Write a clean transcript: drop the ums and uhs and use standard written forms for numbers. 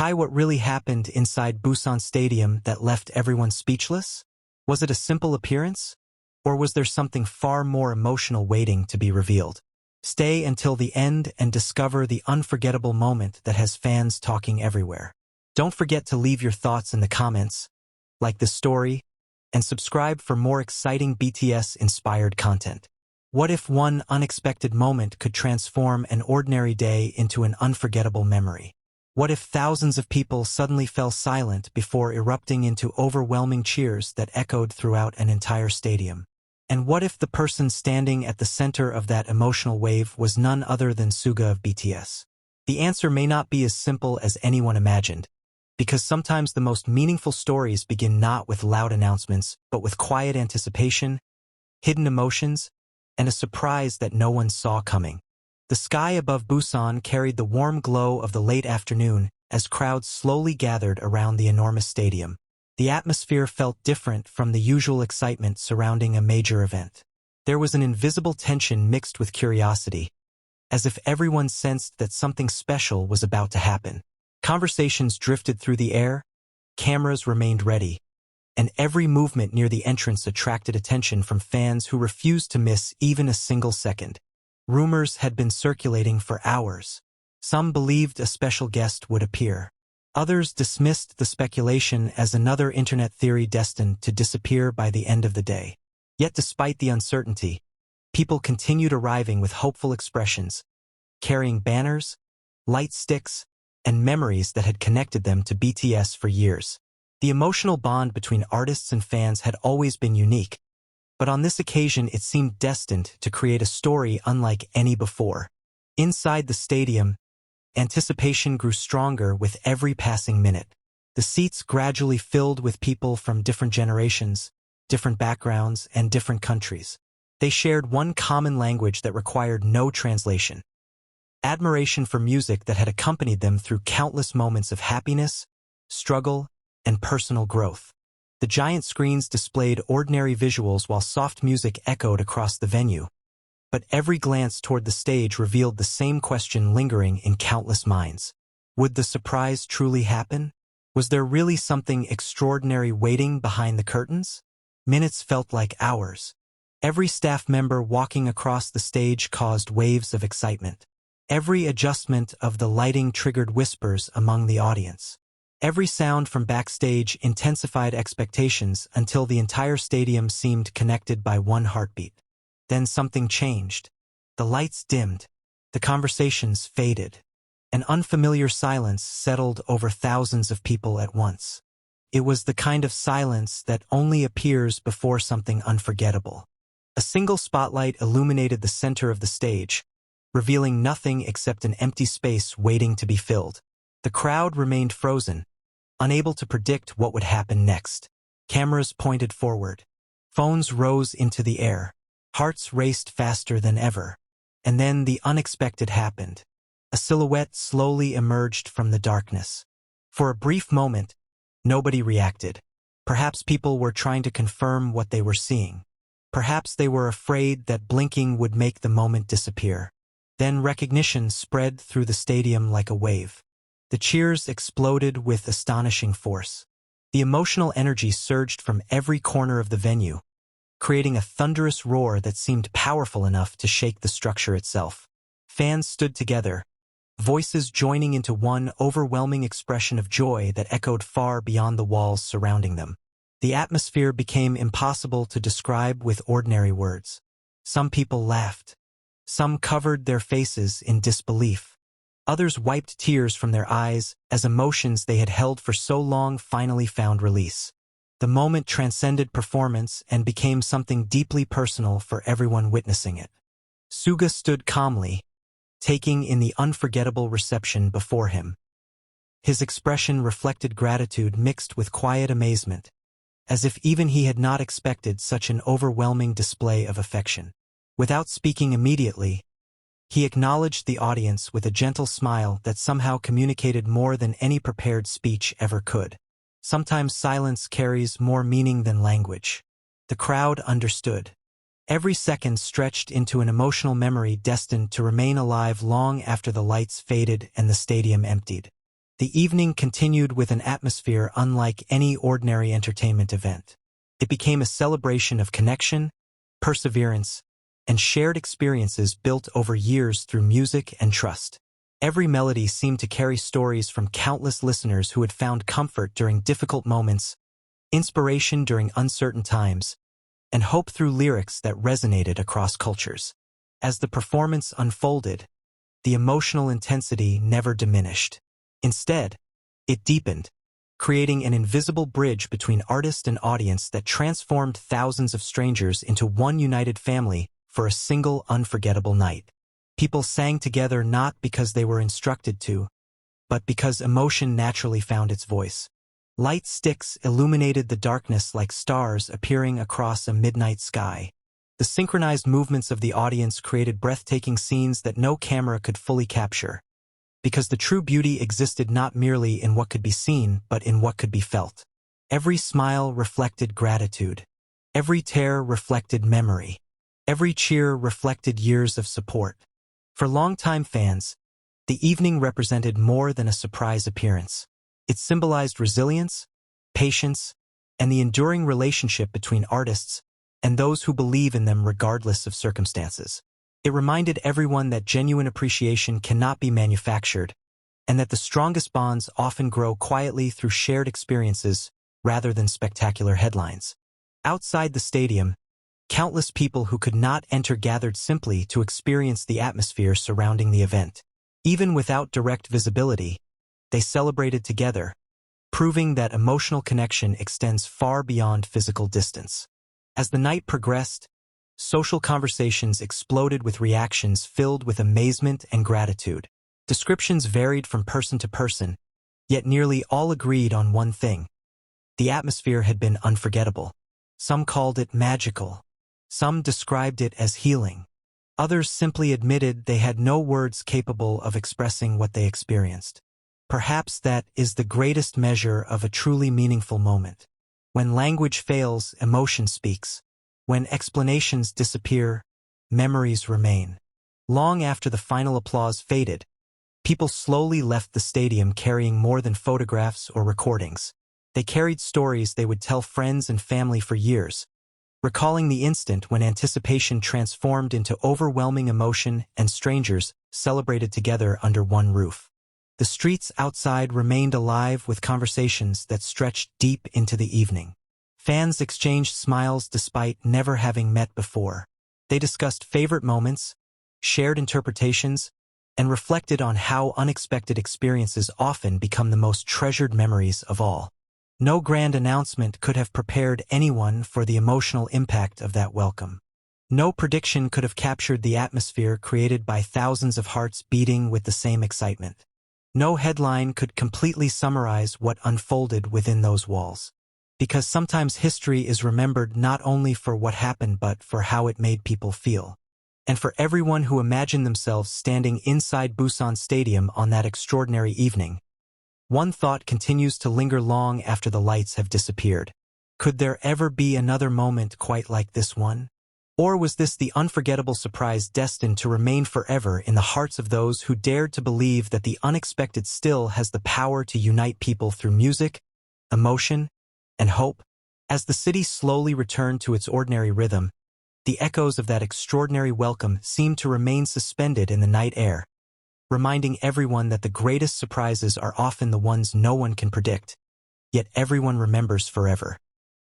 Tie what really happened inside Busan Stadium that left everyone speechless? Was it a simple appearance? Or was there something far more emotional waiting to be revealed? Stay until the end and discover the unforgettable moment that has fans talking everywhere. Don't forget to leave your thoughts in the comments, like this story, and subscribe for more exciting BTS-inspired content. What if one unexpected moment could transform an ordinary day into an unforgettable memory? What if thousands of people suddenly fell silent before erupting into overwhelming cheers that echoed throughout an entire stadium? And what if the person standing at the center of that emotional wave was none other than SUGA of BTS? The answer may not be as simple as anyone imagined, because sometimes the most meaningful stories begin not with loud announcements, but with quiet anticipation, hidden emotions, and a surprise that no one saw coming. The sky above Busan carried the warm glow of the late afternoon as crowds slowly gathered around the enormous stadium. The atmosphere felt different from the usual excitement surrounding a major event. There was an invisible tension mixed with curiosity, as if everyone sensed that something special was about to happen. Conversations drifted through the air, cameras remained ready, and every movement near the entrance attracted attention from fans who refused to miss even a single second. Rumors had been circulating for hours. Some believed a special guest would appear. Others dismissed the speculation as another internet theory destined to disappear by the end of the day. Yet despite the uncertainty, people continued arriving with hopeful expressions, carrying banners, light sticks, and memories that had connected them to BTS for years. The emotional bond between artists and fans had always been unique, but on this occasion it seemed destined to create a story unlike any before. Inside the stadium, anticipation grew stronger with every passing minute. The seats gradually filled with people from different generations, different backgrounds, and different countries. They shared one common language that required no translation: admiration for music that had accompanied them through countless moments of happiness, struggle, and personal growth. The giant screens displayed ordinary visuals while soft music echoed across the venue. But every glance toward the stage revealed the same question lingering in countless minds. Would the surprise truly happen? Was there really something extraordinary waiting behind the curtains? Minutes felt like hours. Every staff member walking across the stage caused waves of excitement. Every adjustment of the lighting triggered whispers among the audience. Every sound from backstage intensified expectations until the entire stadium seemed connected by one heartbeat. Then something changed. The lights dimmed. The conversations faded. An unfamiliar silence settled over thousands of people at once. It was the kind of silence that only appears before something unforgettable. A single spotlight illuminated the center of the stage, revealing nothing except an empty space waiting to be filled. The crowd remained frozen, unable to predict what would happen next. Cameras pointed forward. Phones rose into the air. Hearts raced faster than ever. And then the unexpected happened. A silhouette slowly emerged from the darkness. For a brief moment, nobody reacted. Perhaps people were trying to confirm what they were seeing. Perhaps they were afraid that blinking would make the moment disappear. Then recognition spread through the stadium like a wave. The cheers exploded with astonishing force. The emotional energy surged from every corner of the venue, creating a thunderous roar that seemed powerful enough to shake the structure itself. Fans stood together, voices joining into one overwhelming expression of joy that echoed far beyond the walls surrounding them. The atmosphere became impossible to describe with ordinary words. Some people laughed. Some covered their faces in disbelief. Others wiped tears from their eyes as emotions they had held for so long finally found release. The moment transcended performance and became something deeply personal for everyone witnessing it. SUGA stood calmly, taking in the unforgettable reception before him. His expression reflected gratitude mixed with quiet amazement, as if even he had not expected such an overwhelming display of affection. Without speaking immediately, he acknowledged the audience with a gentle smile that somehow communicated more than any prepared speech ever could. Sometimes silence carries more meaning than language. The crowd understood. Every second stretched into an emotional memory destined to remain alive long after the lights faded and the stadium emptied. The evening continued with an atmosphere unlike any ordinary entertainment event. It became a celebration of connection, perseverance, and shared experiences built over years through music and trust. Every melody seemed to carry stories from countless listeners who had found comfort during difficult moments, inspiration during uncertain times, and hope through lyrics that resonated across cultures. As the performance unfolded, the emotional intensity never diminished. Instead, it deepened, creating an invisible bridge between artist and audience that transformed thousands of strangers into one united family for a single unforgettable night. People sang together not because they were instructed to, but because emotion naturally found its voice. Light sticks illuminated the darkness like stars appearing across a midnight sky. The synchronized movements of the audience created breathtaking scenes that no camera could fully capture, because the true beauty existed not merely in what could be seen, but in what could be felt. Every smile reflected gratitude. Every tear reflected memory. Every cheer reflected years of support. For longtime fans, the evening represented more than a surprise appearance. It symbolized resilience, patience, and the enduring relationship between artists and those who believe in them regardless of circumstances. It reminded everyone that genuine appreciation cannot be manufactured, and that the strongest bonds often grow quietly through shared experiences rather than spectacular headlines. Outside the stadium, countless people who could not enter gathered simply to experience the atmosphere surrounding the event. Even without direct visibility, they celebrated together, proving that emotional connection extends far beyond physical distance. As the night progressed, social conversations exploded with reactions filled with amazement and gratitude. Descriptions varied from person to person, yet nearly all agreed on one thing. The atmosphere had been unforgettable. Some called it magical. Some described it as healing. Others simply admitted they had no words capable of expressing what they experienced. Perhaps that is the greatest measure of a truly meaningful moment. When language fails, emotion speaks. When explanations disappear, memories remain. Long after the final applause faded, people slowly left the stadium carrying more than photographs or recordings. They carried stories they would tell friends and family for years, recalling the instant when anticipation transformed into overwhelming emotion and strangers celebrated together under one roof. The streets outside remained alive with conversations that stretched deep into the evening. Fans exchanged smiles despite never having met before. They discussed favorite moments, shared interpretations, and reflected on how unexpected experiences often become the most treasured memories of all. No grand announcement could have prepared anyone for the emotional impact of that welcome. No prediction could have captured the atmosphere created by thousands of hearts beating with the same excitement. No headline could completely summarize what unfolded within those walls. Because sometimes history is remembered not only for what happened but for how it made people feel. And for everyone who imagined themselves standing inside Busan Stadium on that extraordinary evening, one thought continues to linger long after the lights have disappeared. Could there ever be another moment quite like this one? Or was this the unforgettable surprise destined to remain forever in the hearts of those who dared to believe that the unexpected still has the power to unite people through music, emotion, and hope? As the city slowly returned to its ordinary rhythm, the echoes of that extraordinary welcome seemed to remain suspended in the night air, reminding everyone that the greatest surprises are often the ones no one can predict, yet everyone remembers forever.